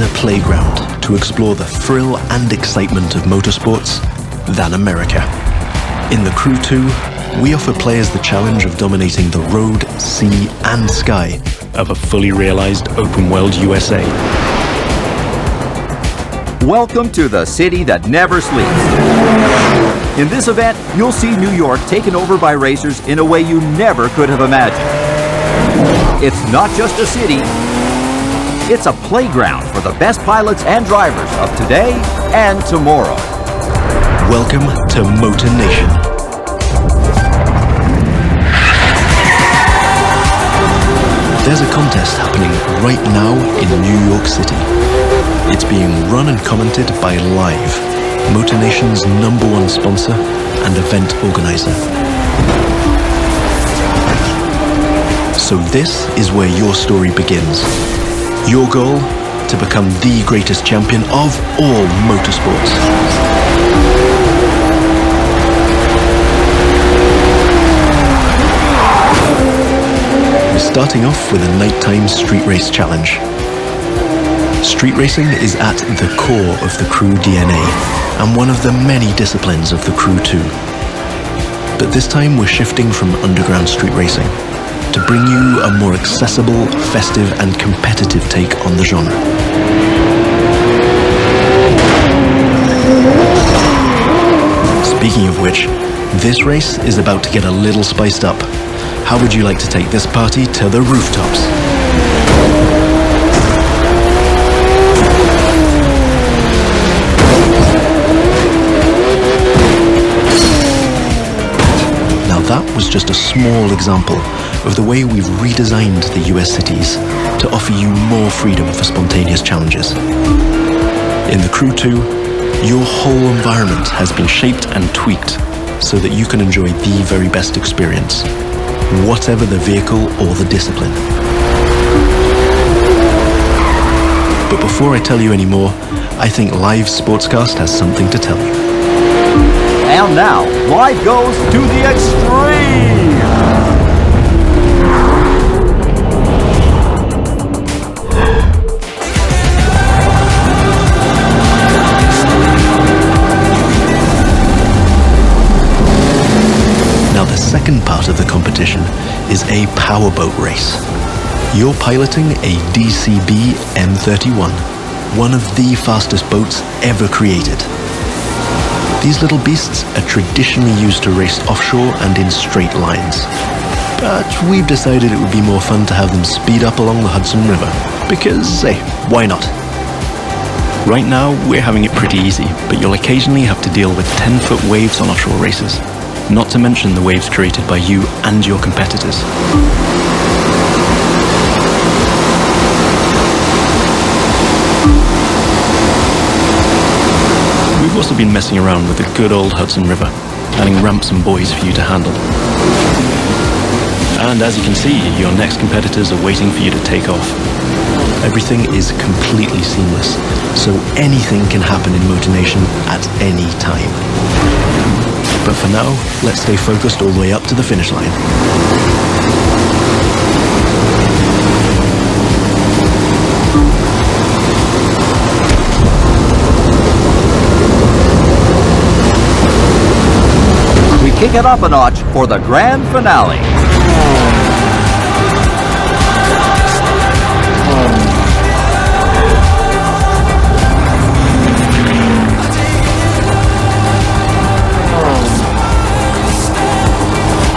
better playground to explore the thrill and excitement of motorsports than America. In the Crew 2, we offer players the challenge of dominating the road, sea, and sky of a fully realized open-world USA. Welcome to the city that never sleeps. In this event, you'll see New York taken over by racers in a way you never could have imagined. It's not just a city, it's a playground for the best pilots and drivers of today and tomorrow. Welcome to Motor Nation. There's a contest happening right now in New York City. It's being run and commented by Live, Motor Nation's #1 sponsor and event organizer. So this is where your story begins. Your goal? To become the greatest champion of all motorsports. We're starting off with a nighttime street race challenge. Street racing is at the core of the Crew DNA and one of the many disciplines of the Crew 2. But this time we're shifting from underground street racing to bring you a more accessible, festive and competitive take on the genre. Speaking of which, this race is about to get a little spiced up. How would you like to take this party to the rooftops? Now that was just a small example of the way we've redesigned the US cities to offer you more freedom for spontaneous challenges. In the Crew 2, your whole environment has been shaped and tweaked so that you can enjoy the very best experience, whatever the vehicle or the discipline. But before I tell you any more, I think Live Sportscast has something to tell you. And now, Live goes to the extreme! Now the second part of the competition is a powerboat race. You're piloting a DCB M31, one of the fastest boats ever created. These little beasts are traditionally used to race offshore and in straight lines. But we've decided it would be more fun to have them speed up along the Hudson River, because, hey, why not? Right now, we're having it pretty easy, but you'll occasionally have to deal with 10-foot waves on offshore races. Not to mention the waves created by you and your competitors. We've also been messing around with the good old Hudson River, adding ramps and buoys for you to handle. And as you can see, your next competitors are waiting for you to take off. Everything is completely seamless, so anything can happen in Motor Nation at any time. But for now, let's stay focused all the way up to the finish line. We kick it up a notch for the grand finale.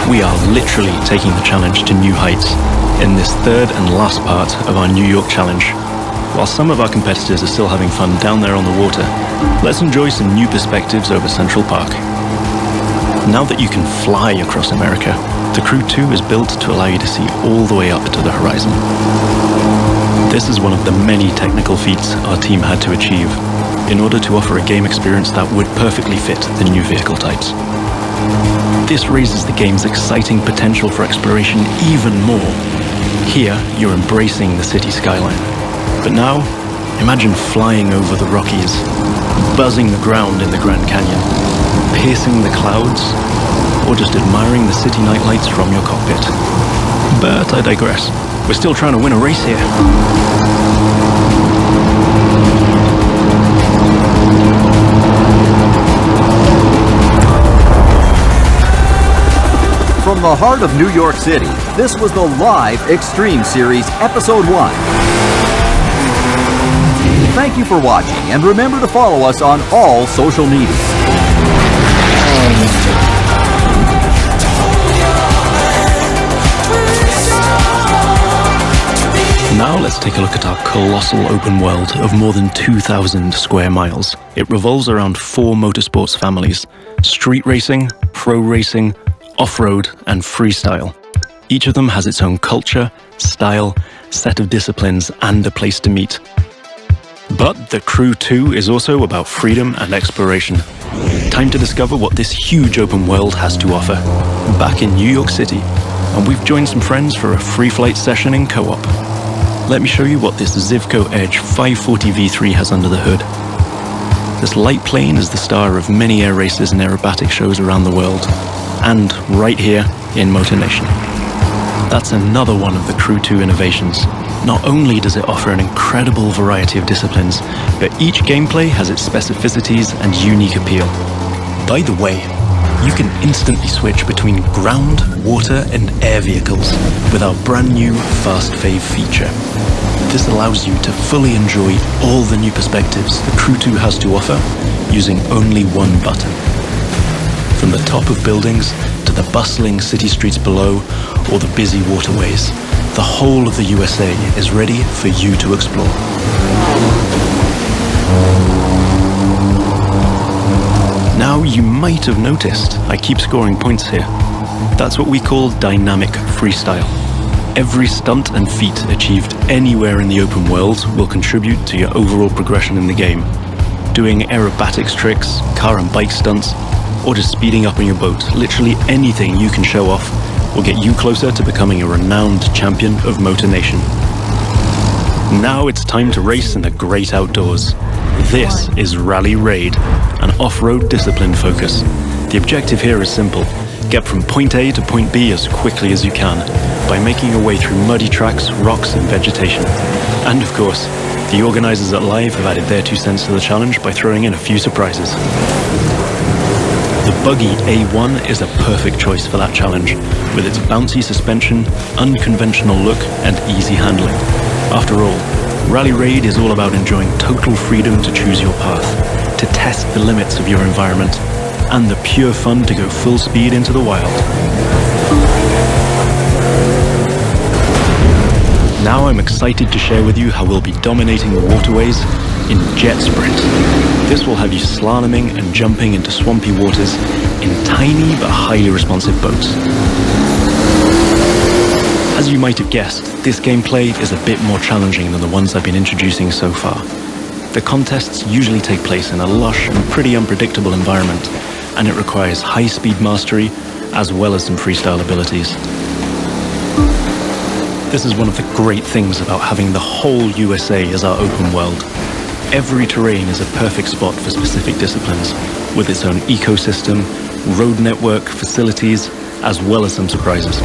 We are literally taking the challenge to new heights in this third and last part of our New York challenge. While some of our competitors are still having fun down there on the water, let's enjoy some new perspectives over Central Park. Now that you can fly across America, the Crew 2 is built to allow you to see all the way up to the horizon. This is one of the many technical feats our team had to achieve in order to offer a game experience that would perfectly fit the new vehicle types. This raises the game's exciting potential for exploration even more. Here, you're embracing the city skyline. But now, imagine flying over the Rockies, buzzing the ground in the Grand Canyon, piercing the clouds, or just admiring the city nightlights from your cockpit. But I digress. We're still trying to win a race here. From the heart of New York City, this was the live Extreme Series Episode 1. Thank you for watching, and remember to follow us on all social media. Now let's take a look at our colossal open world of more than 2,000 square miles. It revolves around 4 motorsports families: street racing, pro racing, off-road, and freestyle. Each of them has its own culture, style, set of disciplines, and a place to meet. But the Crew 2 is also about freedom and exploration. Time to discover what this huge open world has to offer. Back in New York City, and we've joined some friends for a free flight session in co-op. Let me show you what this Zivco Edge 540 V3 has under the hood. This light plane is the star of many air races and aerobatic shows around the world, and right here in Motor Nation. That's another one of the Crew 2 innovations. Not only does it offer an incredible variety of disciplines, but each gameplay has its specificities and unique appeal. By the way, you can instantly switch between ground, water, and air vehicles with our brand new Fast Fave feature. This allows you to fully enjoy all the new perspectives the Crew 2 has to offer using only one button. From the top of buildings to the bustling city streets below or the busy waterways, the whole of the USA is ready for you to explore. Now you might have noticed I keep scoring points here. That's what we call dynamic freestyle. Every stunt and feat achieved anywhere in the open world will contribute to your overall progression in the game. Doing aerobatics tricks, car and bike stunts, or just speeding up on your boat, literally anything you can show off will get you closer to becoming a renowned champion of Motor Nation. Now it's time to race in the great outdoors. This is Rally Raid, an off-road discipline focus. The objective here is simple: get from point A to point B as quickly as you can by making your way through muddy tracks, rocks, and vegetation. And of course, the organizers at Live have added their 2 cents to the challenge by throwing in a few surprises. The buggy A1 is a perfect choice for that challenge, with its bouncy suspension, unconventional look, and easy handling. After all, Rally Raid is all about enjoying total freedom to choose your path, to test the limits of your environment, and the pure fun to go full speed into the wild. Now I'm excited to share with you how we'll be dominating the waterways in Jet Sprint. This will have you slaloming and jumping into swampy waters in tiny but highly responsive boats. As you might have guessed, this gameplay is a bit more challenging than the ones I've been introducing so far. The contests usually take place in a lush and pretty unpredictable environment, and it requires high-speed mastery as well as some freestyle abilities. This is one of the great things about having the whole USA as our open world. Every terrain is a perfect spot for specific disciplines, with its own ecosystem, road network, facilities, as well as some surprises.